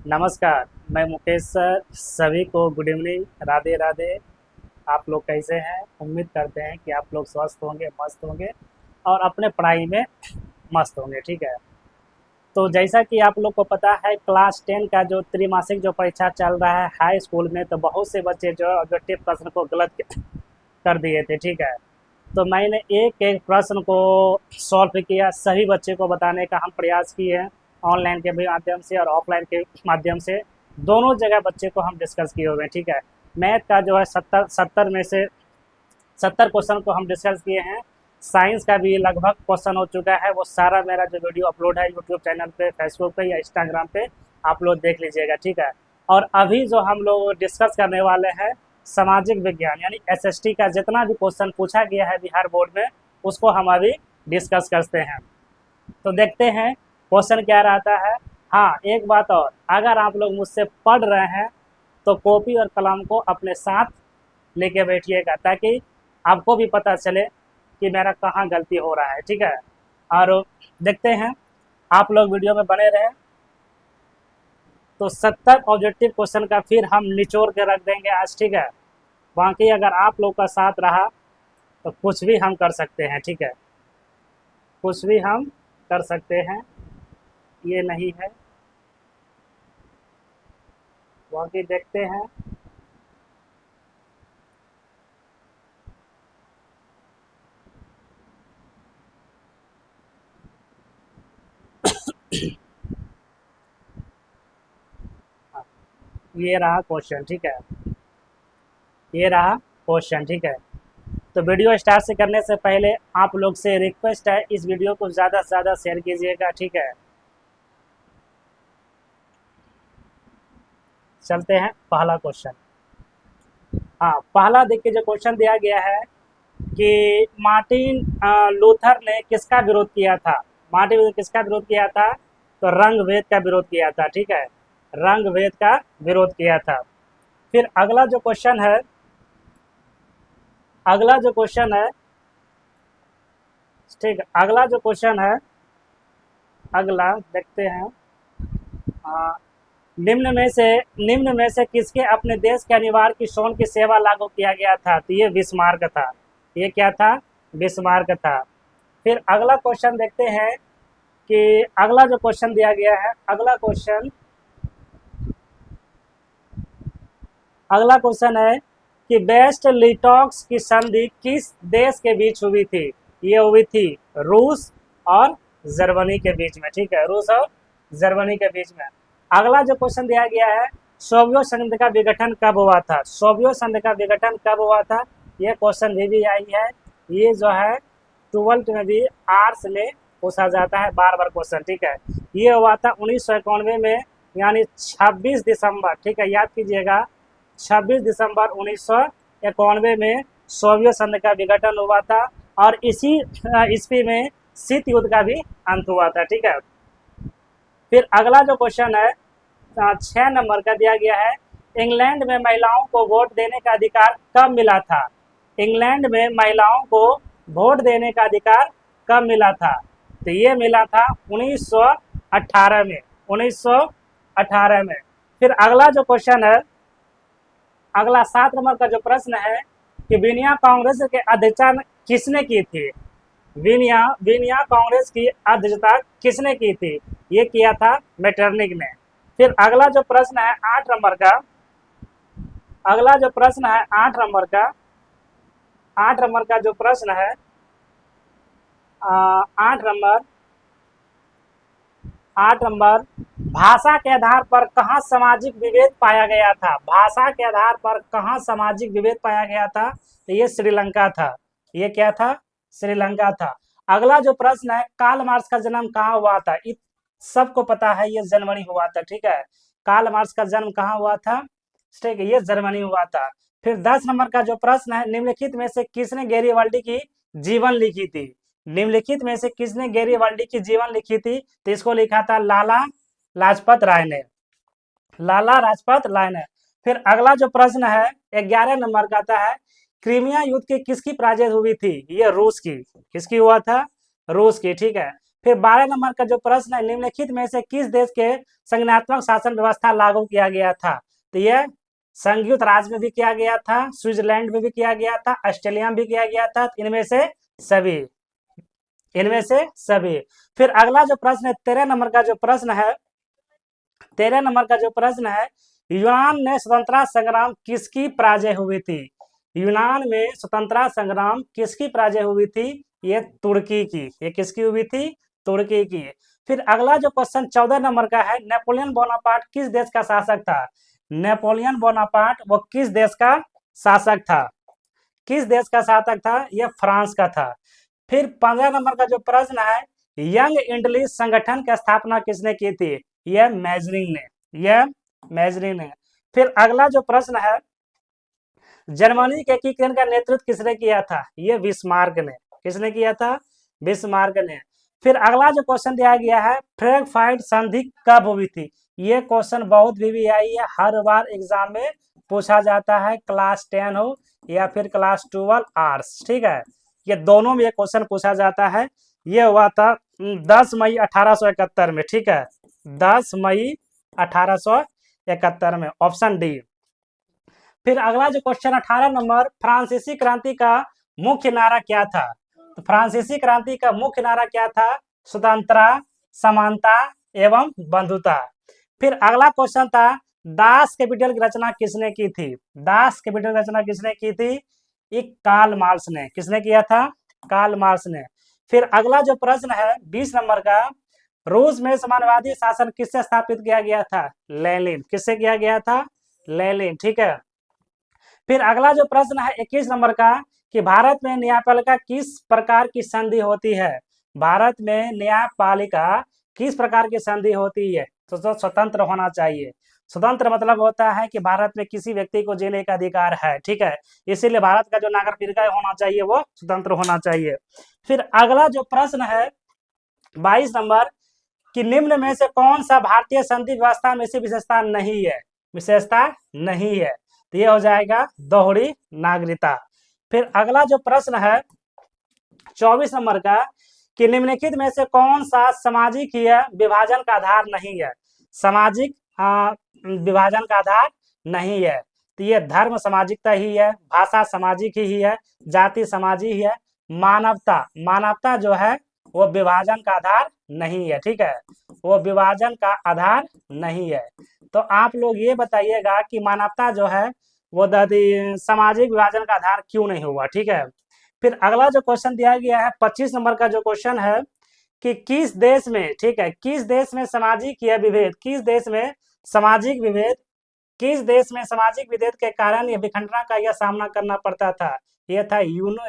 नमस्कार। मैं मुकेश सर, सभी को गुड इवनिंग, राधे राधे। आप लोग कैसे हैं? उम्मीद करते हैं कि आप लोग स्वस्थ होंगे, मस्त होंगे और अपने पढ़ाई में मस्त होंगे। ठीक है। तो जैसा कि आप लोग को पता है, क्लास 10 का जो त्रैमासिक जो परीक्षा चल रहा है हाई स्कूल में, तो बहुत से बच्चे जो ऑब्जेक्टिव प्रश्न को गलत कर दिए थे। ठीक है। तो मैंने एक एक प्रश्न को सॉल्व किया, सभी बच्चे को बताने का हम प्रयास किए हैं, ऑनलाइन के भी माध्यम से और ऑफलाइन के माध्यम से। दोनों जगह बच्चे को हम डिस्कस किए हुए हैं। ठीक है। मैथ का जो है 70 में से 70 क्वेश्चन को हम डिस्कस किए हैं। साइंस का भी लगभग क्वेश्चन हो चुका है। वो सारा मेरा जो वीडियो अपलोड है यूट्यूब चैनल पे, फेसबुक पे या इंस्टाग्राम पे, आप लोग देख लीजिएगा। ठीक है। और अभी जो हम लोग डिस्कस करने वाले हैं, सामाजिक विज्ञान यानी एसएसटी का जितना भी क्वेश्चन पूछा गया है बिहार बोर्ड में, उसको हम अभी डिस्कस करते हैं। तो देखते हैं क्वेश्चन क्या रहता है। हाँ, एक बात और, अगर आप लोग मुझसे पढ़ रहे हैं तो कॉपी और कलम को अपने साथ लेके बैठिएगा, ताकि आपको भी पता चले कि मेरा कहाँ गलती हो रहा है। ठीक है। और देखते हैं, आप लोग वीडियो में बने रहें। तो 70 ऑब्जेक्टिव क्वेश्चन का फिर हम निचोड़ के रख देंगे आज। ठीक है। बाकी अगर आप लोग का साथ रहा तो कुछ भी हम कर सकते हैं। ठीक है। कुछ भी हम कर सकते हैं, ये नहीं है। बाकी देखते हैं। हाँ, ये रहा क्वेश्चन। ठीक है। ये रहा क्वेश्चन। ठीक है। तो वीडियो स्टार्ट से करने से पहले आप लोग से रिक्वेस्ट है, इस वीडियो को ज़्यादा से ज़्यादा शेयर कीजिएगा। ठीक है। चलते हैं पहला क्वेश्चन। हाँ, पहला देखिए, जो क्वेश्चन दिया गया है कि मार्टिन लूथर ने किसका विरोध किया था। मार्टिन लूथर किसका विरोध किया था? तो रंग भेद का विरोध किया था। ठीक है। रंग भेद का विरोध किया था। फिर अगला जो क्वेश्चन है, अगला जो क्वेश्चन है, ठीक है, अगला जो क्वेश्चन है, अगला देखते हैं। आ, निम्न में से किसके अपने देश के अनिवार्य की शोन की सेवा लागू किया गया था? तो ये बिस्मार्क था। ये क्या था? बिस्मार्क था। फिर अगला क्वेश्चन देखते हैं कि अगला जो क्वेश्चन दिया गया है, अगला क्वेश्चन है कि बेस्ट लिटॉक्स की संधि किस देश के बीच हुई थी? ये हुई थी रूस और जर्मनी के बीच में। ठीक है। रूस और जर्मनी के बीच में। अगला जो क्वेश्चन दिया गया है, सोवियत संघ का विघटन कब हुआ था? सोवियत संघ का विघटन कब हुआ था? ये क्वेश्चन भी आई है। ये जो है 12th में भी आर्ट्स में पूछा जाता है बार बार क्वेश्चन। ठीक है। ये हुआ था 1991 में, यानी 26 दिसंबर। ठीक है, याद कीजिएगा। 26 दिसंबर 1991 में सोवियत संघ का विघटन हुआ था और इसी ईस्वी में शीत युद्ध का भी अंत हुआ था। ठीक है। फिर अगला जो क्वेश्चन है, 6 नंबर का दिया गया है, इंग्लैंड में महिलाओं को वोट देने का अधिकार कब मिला था? इंग्लैंड में महिलाओं को वोट देने का अधिकार कब मिला था? तो ये मिला था 1918 में। 1918 में। फिर अगला जो क्वेश्चन है, अगला 7 नंबर का जो प्रश्न है कि विनिया कांग्रेस के अध्यक्षता किसने की थी? विनिया कांग्रेस की अध्यक्षता किसने की थी? ये किया था मेटरनिक ने। फिर अगला जो प्रश्न है 8 नंबर का, अगला जो प्रश्न है 8 नंबर का जो प्रश्न है, 8 नंबर, 8 नंबर, भाषा के आधार पर कहाँ सामाजिक विभेद पाया गया था? भाषा के आधार पर कहाँ सामाजिक विभेद पाया गया था? तो ये श्रीलंका था। ये क्या था? श्रीलंका था। अगला जो प्रश्न है, कार्ल मार्क्स का जन्म कहाँ हुआ था? सबको पता है, ये जर्मनी हुआ था। ठीक है। कार्ल मार्क्स का जन्म कहाँ हुआ था? ठीक है, ये जर्मनी हुआ था। फिर 10 नंबर का जो प्रश्न है, निम्नलिखित में से किसने गैरिबाल्डी की जीवन लिखी थी? निम्नलिखित में से किसने गैरिबाल्डी की जीवन लिखी थी? तो इसको लिखा था लाला लाजपत राय ने। लाला लाजपत राय ने। फिर अगला जो प्रश्न है 11 नंबर का आता है, क्रीमिया युद्ध की किसकी पराजय हुई थी? ये रूस की। किसकी हुआ था? रूस की। ठीक है। फिर 12 नंबर का जो प्रश्न है, निम्नलिखित में से किस देश के संज्ञानात्मक शासन व्यवस्था लागू किया गया था? तो यह संयुक्त राज्य में भी किया गया था, स्विट्जरलैंड में भी किया गया था, ऑस्ट्रेलिया में भी किया गया था, इनमें से सभी, इनमें से सभी। फिर अगला जो प्रश्न है 13 नंबर का जो प्रश्न है, 13 नंबर का जो प्रश्न है, यूनान में स्वतंत्रता संग्राम किसकी पराजय हुई थी? यूनान में स्वतंत्रता संग्राम किसकी पराजय हुई थी? ये तुर्की की। ये किसकी हुई थी? तुर्की की। फिर अगला जो क्वेश्चन 14 नंबर का है, नेपोलियन बोनापार्ट किस देश का शासक था? नेपोलियन बोनापार्ट वो किस देश का शासक था? किस देश का शासक था? यह फ्रांस का था। फिर 15 नंबर का जो प्रश्न है, यंग इंडलिज संगठन की स्थापना किसने की थी? यह मैजरिंग ने, यह मैजरिंग ने। फिर अगला जो प्रश्न है, जर्मनी के एकीकरण का नेतृत्व किसने किया था? यह बिस्मार्क ने। किसने किया था? बिस्मार्क ने। फिर अगला जो क्वेश्चन दिया गया है, फ्रैंकफर्ट संधि कब हुई थी? ये क्वेश्चन बहुत VVI है, हर बार एग्जाम में पूछा जाता है, क्लास 10 हो या फिर क्लास 12 आर्ट्स, ठीक है, ये दोनों में ये क्वेश्चन पूछा जाता है। ये हुआ था 10 मई 1871 में, ठीक है, 10 मई 1871 में, ऑप्शन डी। फिर अगला जो क्वेश्चन 18 नंबर, फ्रांसीसी क्रांति का मुख्य नारा क्या था? तो फ्रांसीसी क्रांति का मुख्य नारा क्या था? स्वतंत्रता, समानता एवं बंधुता। फिर अगला क्वेश्चन था, दास कैपिटल की रचना किसने की थी? दास कैपिटल की रचना किसने की थी? एक कार्ल मार्क्स ने। किसने किया था? कार्ल मार्क्स ने। फिर अगला जो प्रश्न है 20 नंबर का, रूस में समाजवादी शासन किससे स्थापित किया गया था? लेनिन। किससे किया गया था? लेनिन, ठीक है। फिर अगला जो प्रश्न है 21 नंबर का, कि भारत में न्यायपालिका किस प्रकार की संधि होती है? भारत में न्यायपालिका किस प्रकार की संधि होती है? तो स्वतंत्र होना चाहिए। स्वतंत्र मतलब होता है कि भारत में किसी व्यक्ति को जीने का अधिकार है, ठीक है, इसीलिए भारत का जो नागरिक होना चाहिए वो स्वतंत्र होना चाहिए। फिर अगला जो प्रश्न है 22 नंबर, कि निम्न में से कौन सा भारतीय संधि व्यवस्था में से विशेषता नहीं है? विशेषता नहीं है, तो ये हो जाएगा दोहरी नागरिकता। फिर अगला जो प्रश्न है 24 नंबर का, कि निम्नलिखित में से कौन सा सामाजिक विभाजन का आधार नहीं है? सामाजिक विभाजन का आधार नहीं है, तो ये धर्म सामाजिकता ही है, भाषा सामाजिक ही है, जाति सामाजिक ही है, मानवता, मानवता जो है वो विभाजन का आधार नहीं है, ठीक है, वो विभाजन का आधार नहीं है। तो आप लोग ये बताइएगा कि मानवता जो है वो सामाजिक विभाजन का आधार क्यों नहीं हुआ, ठीक है। फिर अगला जो क्वेश्चन दिया गया है 25 नंबर का जो क्वेश्चन है, कि किस देश में, ठीक है, किस देश में सामाजिक या विभेद, किस देश में सामाजिक विभेद, किस देश में सामाजिक विभेद के कारण यह विखंडना का यह सामना करना पड़ता था? यह था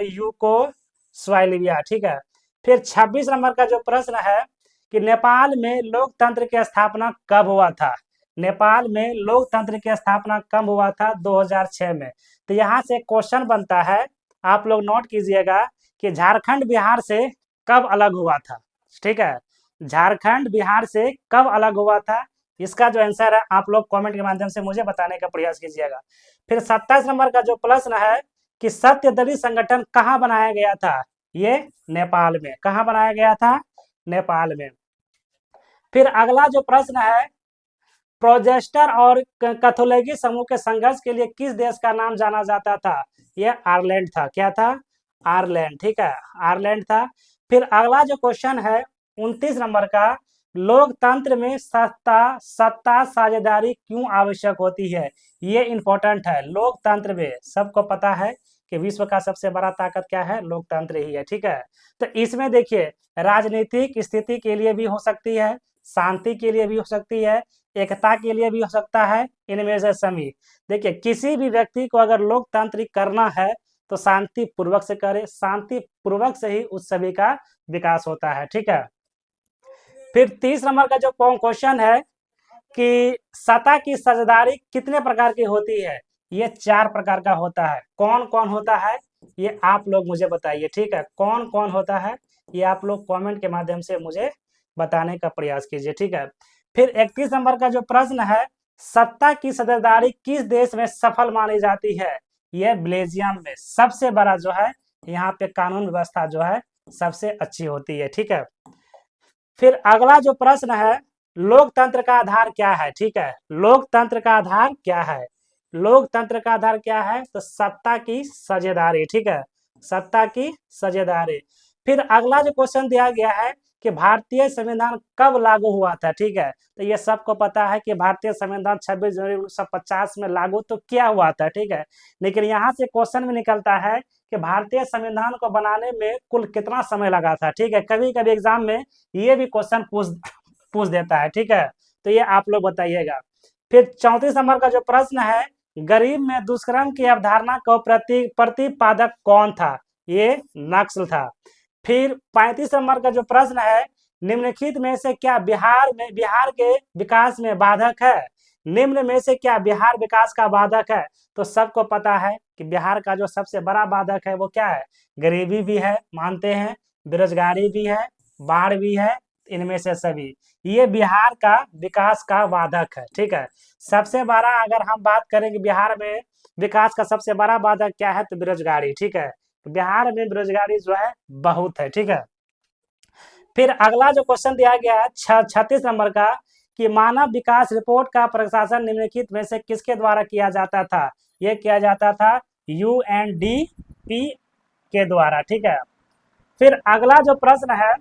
यूगोस्लाविया, ठीक है। फिर 26 नंबर का जो प्रश्न है, कि नेपाल में लोकतंत्र की स्थापना कब हुआ था? नेपाल में लोकतंत्र की स्थापना कब हुआ था? 2006 में। तो यहाँ से क्वेश्चन बनता है, आप लोग नोट कीजिएगा, कि झारखंड बिहार से कब अलग हुआ था, ठीक है, झारखंड बिहार से कब अलग हुआ था? इसका जो आंसर है आप लोग कमेंट के माध्यम से मुझे बताने का प्रयास कीजिएगा। फिर 27 नंबर का जो प्रश्न है, कि सत्यदली संगठन कहाँ बनाया गया था? ये नेपाल में। कहाँ बनाया गया था? नेपाल में। फिर अगला जो प्रश्न है, प्रोजेस्टर और कैथोलिक समूह के संघर्ष के लिए किस देश का नाम जाना जाता था? यह आयरलैंड था। क्या था? आयरलैंड, ठीक है, आयरलैंड था। फिर अगला जो क्वेश्चन है 29 नंबर का, लोकतंत्र में सत्ता साझेदारी क्यों आवश्यक होती है? ये इंपॉर्टेंट है। लोकतंत्र में सबको पता है कि विश्व का सबसे बड़ा ताकत क्या है? लोकतंत्र ही है, ठीक है। तो इसमें देखिए, राजनीतिक स्थिति के लिए भी हो सकती है, शांति के लिए भी हो सकती है, एकता के लिए भी हो सकता है, इनमें से सभी। देखिए, किसी भी व्यक्ति को अगर लोकतांत्रिक करना है तो शांति पूर्वक से करे, शांति पूर्वक से ही उस सभी का विकास होता है, ठीक है। फिर 30 नंबर का जो क्वेश्चन है, कि सत्ता की साझेदारी कितने प्रकार की होती है? ये 4 प्रकार का होता है। कौन कौन होता है ये आप लोग मुझे बताइए, ठीक है, कौन कौन होता है ये आप लोग कमेंट के माध्यम से मुझे बताने का प्रयास कीजिए, ठीक है। फिर 31 नंबर का जो प्रश्न है, सत्ता की साझेदारी किस देश में सफल मानी जाती है? यह बेल्जियम में। सबसे बड़ा जो है यहाँ पे कानून व्यवस्था जो है सबसे अच्छी होती है, ठीक है। फिर अगला जो प्रश्न है, लोकतंत्र का आधार क्या है? ठीक है, लोकतंत्र का आधार क्या है? लोकतंत्र का आधार क्या है? तो सत्ता की साझेदारी। ठीक है, सत्ता की साझेदारी। फिर अगला जो क्वेश्चन दिया गया है कि भारतीय संविधान कब लागू हुआ था? ठीक है, तो ये सबको पता है कि भारतीय संविधान 26 जनवरी 1950 में लागू तो क्या हुआ था। ठीक है, लेकिन यहाँ से क्वेश्चन में निकलता है कि भारतीय संविधान को बनाने में कुल कितना समय लगा था। ठीक है, कभी कभी एग्जाम में ये भी क्वेश्चन पूछ देता है। ठीक है, तो ये आप लोग बताइएगा। फिर 34 नंबर का जो प्रश्न है, गरीब में दुष्कर्म की अवधारणा को प्रतिपादक कौन था? ये नक्सल था। फिर 35 नंबर का जो प्रश्न है, निम्नलिखित में से क्या बिहार के विकास में बाधक है? निम्न में से क्या बिहार विकास का बाधक है? तो सबको पता है कि बिहार का जो सबसे बड़ा बाधक है वो क्या है? गरीबी भी है, मानते हैं, बेरोजगारी भी है, बाढ़ भी है, इनमें से सभी ये बिहार का विकास का बाधक है। ठीक है, सबसे बड़ा अगर हम बात करेंगे बिहार में विकास का सबसे बड़ा बाधक क्या है? तो बेरोजगारी। ठीक है, बिहार में बेरोजगारी जो है बहुत है। ठीक है, फिर अगला जो क्वेश्चन दिया गया है 36 नंबर का, कि मानव विकास रिपोर्ट का प्रशासन निम्नलिखित में से किसके द्वारा किया जाता था? यह किया जाता था यूएनडीपी के द्वारा। ठीक है, फिर अगला जो प्रश्न है,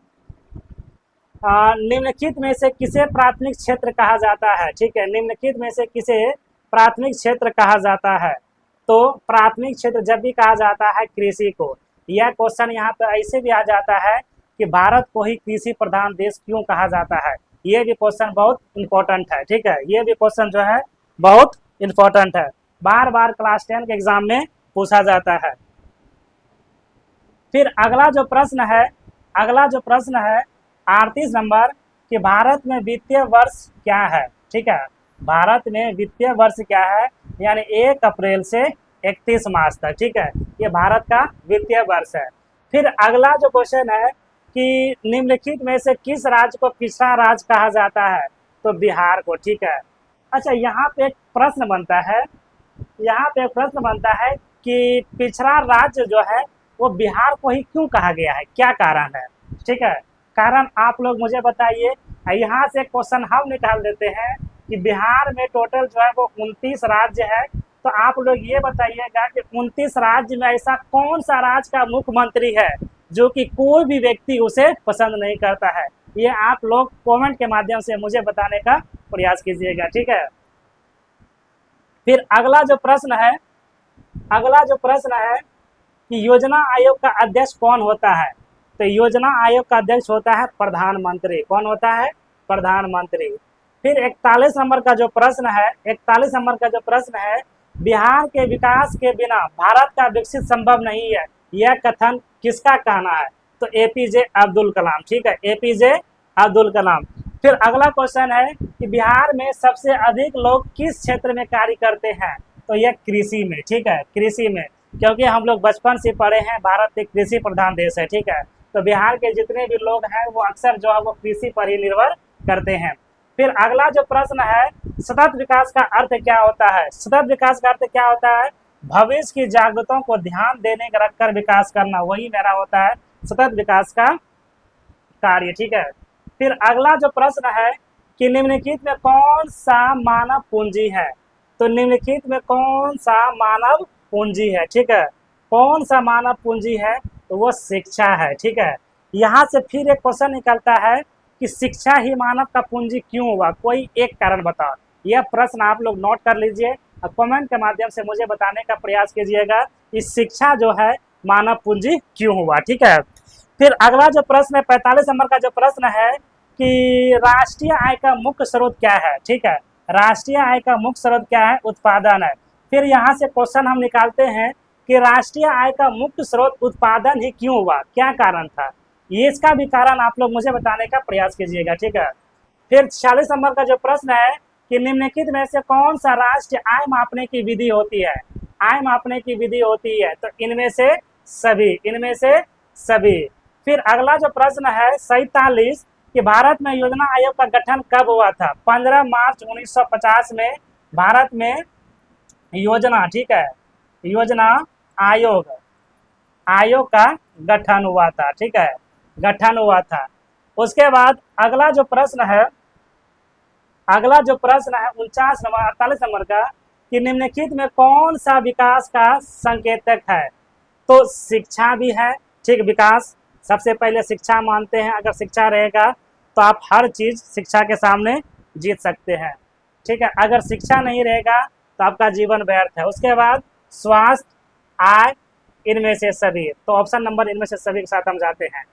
निम्नलिखित में से किसे प्राथमिक क्षेत्र कहा जाता है? ठीक है, निम्नलिखित में से किसे प्राथमिक क्षेत्र कहा जाता है? तो प्राथमिक क्षेत्र जब भी कहा जाता है कृषि को। यह क्वेश्चन यहाँ पर ऐसे भी आ जाता है कि भारत को ही कृषि प्रधान देश क्यों कहा जाता है? ये भी क्वेश्चन बहुत इंपॉर्टेंट है। ठीक है, ये भी क्वेश्चन जो है बहुत इंपॉर्टेंट है, बार बार क्लास 10 के एग्जाम में पूछा जाता है। फिर अगला जो प्रश्न है, 38 नंबर, कि भारत में वित्तीय वर्ष क्या है? ठीक है, भारत में वित्तीय वर्ष क्या है? यानी 1 अप्रैल से 31 मार्च तक। ठीक है, ये भारत का वित्तीय वर्ष है। फिर अगला जो क्वेश्चन है कि निम्नलिखित में से किस राज्य को पिछड़ा राज्य कहा जाता है? तो बिहार को। ठीक है, अच्छा यहाँ पे एक प्रश्न बनता है, कि पिछड़ा राज्य जो है वो बिहार को ही क्यों कहा गया है? क्या कारण है? ठीक है, कारण आप लोग मुझे बताइए। यहाँ से क्वेश्चन हम निकाल देते हैं कि बिहार में टोटल जो है वो 29 राज्य है। तो आप लोग ये बताइएगा कि 29 राज्य में ऐसा कौन सा राज्य का मुख्यमंत्री है जो कि कोई भी व्यक्ति उसे पसंद नहीं करता है? ये आप लोग कमेंट के माध्यम से मुझे बताने का प्रयास कीजिएगा। ठीक है, फिर अगला जो प्रश्न है कि योजना आयोग का अध्यक्ष कौन होता है? तो योजना आयोग का अध्यक्ष होता है प्रधानमंत्री। कौन होता है? प्रधानमंत्री। फिर 41 नंबर का जो प्रश्न है, बिहार के विकास के बिना भारत का विकसित संभव नहीं है, यह कथन किसका कहना है? तो एपीजे अब्दुल कलाम। ठीक है, एपीजे अब्दुल कलाम। फिर अगला क्वेश्चन है कि बिहार में सबसे अधिक लोग किस क्षेत्र में कार्य करते हैं? तो यह कृषि में। ठीक है, कृषि में, क्योंकि हम लोग बचपन से पढ़े हैं भारत एक कृषि प्रधान देश है। ठीक है, तो बिहार के जितने भी लोग हैं वो अक्सर जो है वो कृषि पर ही निर्भर करते हैं। फिर अगला जो प्रश्न है, सतत विकास का अर्थ क्या होता है? सतत विकास का अर्थ क्या होता है? भविष्य की जरूरतों को ध्यान देने रखकर विकास करना, वही मेरा होता है सतत विकास का कार्य। ठीक है, फिर अगला जो प्रश्न है कि निम्नलिखित में कौन सा मानव पूंजी है? तो निम्नलिखित में कौन सा मानव पूंजी है? ठीक है, कौन सा मानव पूंजी है? तो वो शिक्षा है। ठीक है, यहाँ से फिर एक क्वेश्चन निकलता है कि शिक्षा ही मानव का पूंजी क्यों हुआ? कोई एक कारण बताओ। यह प्रश्न आप लोग नोट कर लीजिए और कमेंट के माध्यम से मुझे बताने का प्रयास कीजिएगा कि शिक्षा जो है मानव पूंजी क्यों हुआ। ठीक है, फिर अगला जो प्रश्न है 45 नंबर का जो प्रश्न है कि राष्ट्रीय आय का मुख्य स्रोत क्या है? ठीक है, राष्ट्रीय आय का मुख्य स्रोत क्या है? उत्पादन है। फिर यहाँ से क्वेश्चन हम निकालते हैं कि राष्ट्रीय आय का मुख्य स्रोत उत्पादन ही क्यों हुआ? क्या कारण था? ये इसका भी कारण आप लोग मुझे बताने का प्रयास कीजिएगा। ठीक है, फिर 46 नंबर का जो प्रश्न है कि निम्नलिखित में से कौन सा राष्ट्रीय आय मापने की विधि होती है? आय मापने की विधि होती है तो इनमें से सभी। फिर अगला जो प्रश्न है 47, कि भारत में योजना आयोग का गठन कब हुआ था? 15 मार्च 1950 में भारत में योजना, ठीक है, योजना आयोग का गठन हुआ था। ठीक है, गठन हुआ था। उसके बाद अगला जो प्रश्न है, 49 नंबर 48 नंबर का, कि निम्नलिखित में कौन सा विकास का संकेतक है। तो शिक्षा भी है, ठीक, विकास सबसे पहले शिक्षा मानते हैं, अगर शिक्षा रहेगा तो आप हर चीज शिक्षा के सामने जीत सकते हैं, ठीक है। अगर शिक्षा नहीं रहेगा तो आपका जीवन व्यर्थ है। उसके बाद स्वास्थ्य, आय, इनमें से सभी, तो ऑप्शन नंबर इनमें से सभी के साथ हम जाते हैं।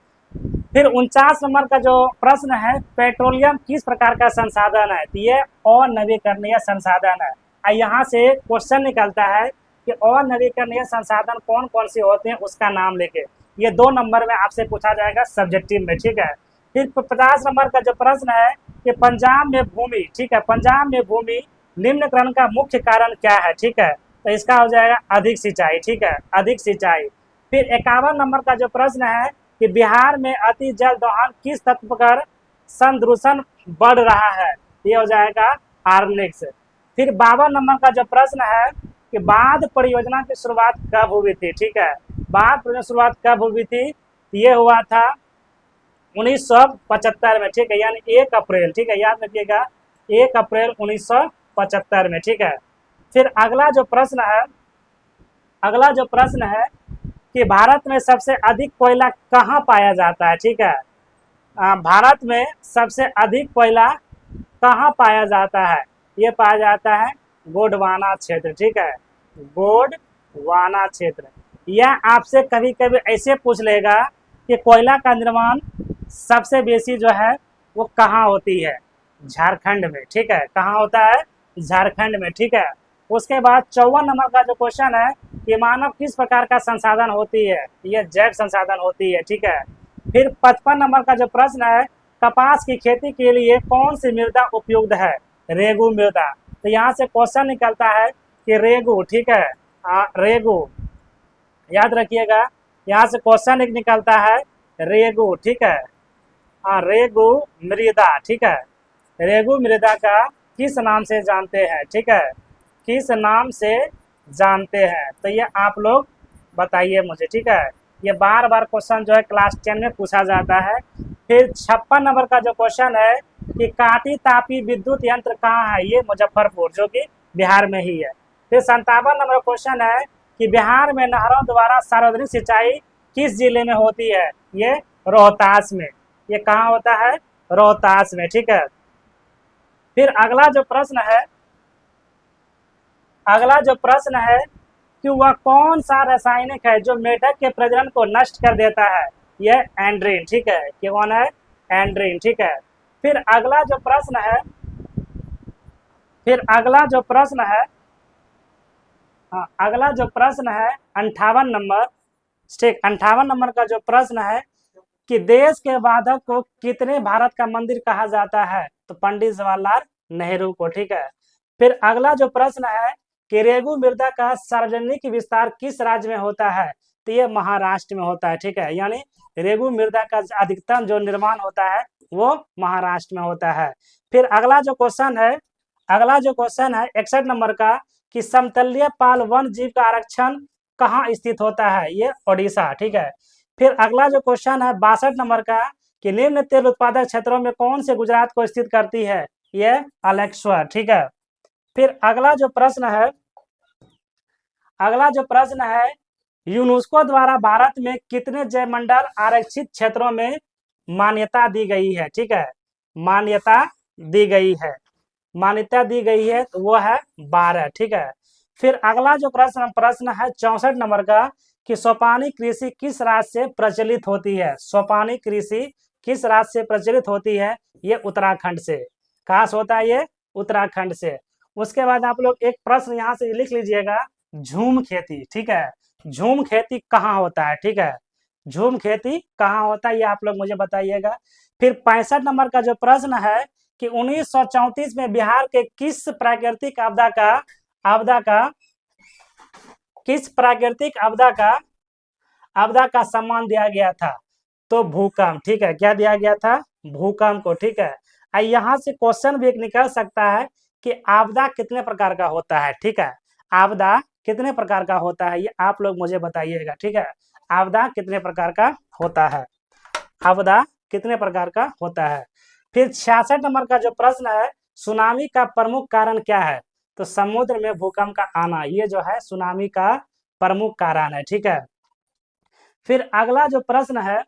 फिर 49 नंबर का जो प्रश्न है, पेट्रोलियम किस प्रकार का संसाधन है। तो ये अनवीकरणीय संसाधन है। यहाँ से क्वेश्चन निकलता है कि अनवीकरणीय संसाधन कौन कौन से होते हैं, उसका नाम लेके। ये 2 नंबर में आपसे पूछा जाएगा सब्जेक्टिव में, ठीक है। फिर 50 नंबर का जो प्रश्न है कि पंजाब में भूमि, ठीक है, पंजाब में भूमि निम्नकरण का मुख्य कारण क्या है, ठीक है। तो इसका हो जाएगा अधिक सिंचाई, ठीक है, अधिक सिंचाई। फिर 51 नंबर का जो प्रश्न है कि बिहार में अति जल दोहन किस तत्व पर संदूषण बढ़ रहा है, ये हो जाएगा हार्मोनिक्स। फिर 52 नंबर का जो प्रश्न है कि बांध परियोजना की शुरुआत कब हुई थी, ठीक है, बांध परियोजना शुरुआत कब हुई थी, ये हुआ था 1975 में, ठीक है, यानी 1 अप्रैल, ठीक है, याद रखिएगा 1 अप्रैल 1975 में, ठीक है। फिर अगला जो प्रश्न है, कि भारत में सबसे अधिक कोयला कहाँ पाया जाता है, ठीक है। भारत में सबसे अधिक कोयला कहाँ पाया जाता है, ये पाया जाता है गोंडवाना क्षेत्र, ठीक है, गोंडवाना क्षेत्र। यह आपसे कभी कभी ऐसे पूछ लेगा कि कोयला का निर्माण सबसे बेसी जो है वो कहाँ होती है, झारखंड में, ठीक है, कहाँ होता है, झारखंड में, ठीक है। उसके बाद 54 नंबर का जो क्वेश्चन है कि मानव किस प्रकार का संसाधन होती है, यह जैव संसाधन होती है, ठीक है। फिर 55 नंबर का जो प्रश्न है, कपास की खेती के लिए कौन सी मृदा उपयुक्त है, रेगू मृदा। तो यहाँ से क्वेश्चन निकलता है कि रेगू, ठीक है, रेगू, याद रखिएगा, यहाँ से क्वेश्चन एक निकलता है रेगू, ठीक है, रेगू मृदा, ठीक है, रेगू मृदा का किस नाम से जानते हैं, ठीक है, किस नाम से जानते हैं, तो ये आप लोग बताइए मुझे, ठीक है। ये बार बार क्वेश्चन जो है क्लास 10 में पूछा जाता है। फिर 56 नंबर का जो क्वेश्चन है कि काटी तापी विद्युत यंत्र कहाँ है, ये मुजफ्फरपुर, जो कि बिहार में ही है। फिर 57 नंबर क्वेश्चन है कि बिहार में नहरों द्वारा सार्वजनिक सिंचाई किस जिले में होती है, ये रोहतास में, ये कहाँ होता है, रोहतास में, ठीक है। फिर अगला जो प्रश्न है कि वह कौन सा रासायनिक है जो मेढक के प्रजनन को नष्ट कर देता है, यह एंड्रीन, ठीक है, कि कौन है, एंड्रीन, ठीक है। फिर अगला जो प्रश्न है, अगला जो प्रश्न है 58 नंबर, ठीक, 58 नंबर का जो प्रश्न है कि देश के बाधक को कितने भारत का मंदिर कहा जाता है, तो पंडित जवाहरलाल नेहरू को, ठीक है। फिर अगला जो प्रश्न है कि रेगू मृदा का सार्वजनिक विस्तार किस राज्य में होता है, तो ये महाराष्ट्र में होता है, ठीक है, यानी रेगू मृदा का अधिकतम जो निर्माण होता है वो महाराष्ट्र में होता है। फिर अगला जो क्वेश्चन है 61 नंबर का कि समतलीय पाल वन जीव का आरक्षण कहाँ स्थित होता है, ये ओडिशा, ठीक है। फिर अगला जो क्वेश्चन है 62 नंबर का कि निम्न तेल उत्पादक क्षेत्रों में कौन से गुजरात को स्थित करती है, ये अलेक्सवर, ठीक है। फिर अगला जो प्रश्न है यूनेस्को द्वारा भारत में कितने जैवमंडल आरक्षित क्षेत्रों में मान्यता दी गई है, ठीक है, मान्यता दी गई है, तो वो है 12, ठीक है। फिर अगला जो प्रश्न है 64 नंबर का कि सोपानी कृषि किस राज्य से प्रचलित होती है, सोपानी कृषि किस राज्य से प्रचलित होती है, ये उत्तराखंड से, कहाँ से होता है, ये उत्तराखंड से। उसके बाद आप लोग एक प्रश्न यहाँ से लिख लीजिएगा, झूम खेती, ठीक है, झूम खेती कहाँ होता है, ठीक है, झूम खेती कहाँ होता है, ये आप लोग मुझे बताइएगा। फिर 65 नंबर का जो प्रश्न है कि 1934 में बिहार के किस प्राकृतिक आपदा का सम्मान दिया गया था, तो भूकंप, ठीक है, क्या दिया गया था, भूकंप को, ठीक है। यहाँ से क्वेश्चन भी एक निकल सकता है कि आपदा कितने प्रकार का होता है, ठीक है, आपदा कितने प्रकार का होता है, ये आप लोग मुझे बताइएगा, ठीक है, आपदा कितने प्रकार का होता है, आपदा कितने प्रकार का होता है। फिर 66 नंबर का जो प्रश्न है, सुनामी का प्रमुख कारण क्या है? तो समुद्र में भूकंप का आना, ये जो है सुनामी का प्रमुख कारण है। ठीक है, फिर अगला जो प्रश्न है,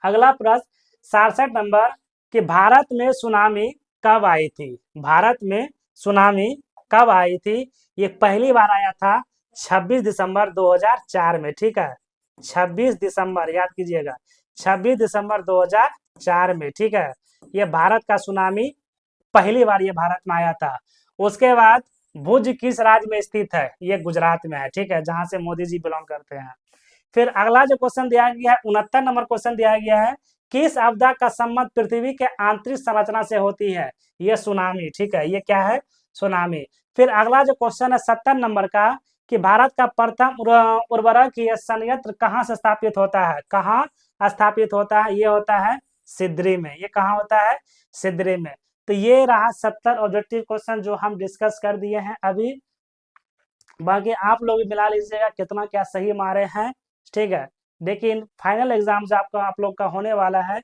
अगला प्रश्न 67 नंबर कि भारत में सुनामी कब आई थी? भारत में सुनामी कब आई थी? ये पहली बार आया था 26 दिसंबर 2004 में। ठीक है, 26 दिसंबर याद कीजिएगा, 26 दिसंबर 2004 में। ठीक है, ये भारत का सुनामी पहली बार ये भारत में आया था। उसके बाद भुज किस राज्य में स्थित है? ये गुजरात में है। ठीक है, जहां से मोदी जी बिलोंग करते हैं। फिर अगला जो क्वेश्चन दिया गया है, 69 नंबर क्वेश्चन दिया गया है, किस आपदा का संबंध पृथ्वी के आंतरिक संरचना से होती है? ये सुनामी। ठीक है, ये क्या है? सुनामी। फिर अगला जो क्वेश्चन है 70 नंबर का कि भारत का प्रथम उर्वरक ये संयंत्र कहाँ से स्थापित होता है? कहाँ स्थापित होता है? ये होता है सिद्री में। ये कहाँ होता है? सिद्री में। तो ये रहा 70 ऑब्जेक्टिव क्वेश्चन जो हम डिस्कस कर दिए हैं अभी। बाकी आप लोग भी मिला लीजिएगा कितना क्या सही मारे हैं। ठीक है, लेकिन फाइनल एग्जाम जो आपका आप लोग का होने वाला है,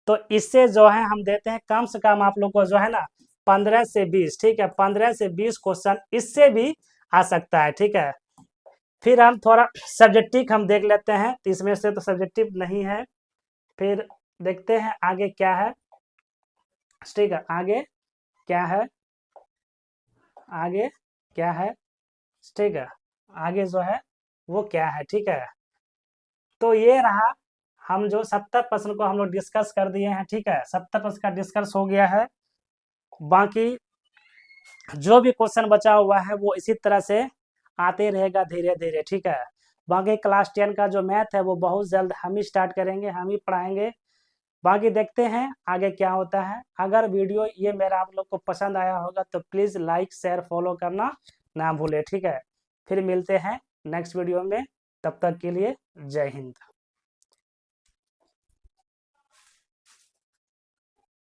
तो इससे जो है हम देते हैं कम से कम आप लोग को जो है ना 15 से 20। ठीक है, 15 से 20 क्वेश्चन इससे भी आ सकता है। ठीक है, फिर हम थोड़ा सब्जेक्टिव हम देख लेते हैं, तो इसमें से तो सब्जेक्टिव नहीं है। फिर देखते हैं आगे क्या है। ठीक है, आगे क्या है? आगे क्या है? ठीक है, आगे जो है वो क्या है? ठीक है, तो ये रहा, हम जो 70 प्रश्न को हम लोग डिस्कस कर दिए हैं। ठीक है, 70 प्रश्न का डिस्कस हो गया है। बाकी जो भी क्वेश्चन बचा हुआ है वो इसी तरह से आते रहेगा धीरे धीरे। ठीक है, बाकी क्लास 10 का जो मैथ है वो बहुत जल्द हम ही स्टार्ट करेंगे, हम ही पढ़ाएंगे। बाकी देखते हैं आगे क्या होता है। अगर वीडियो ये मेरा आप लोग को पसंद आया होगा तो प्लीज़ लाइक शेयर फॉलो करना ना भूले। ठीक है, फिर मिलते हैं नेक्स्ट वीडियो में, तब तक के लिए जय हिंद।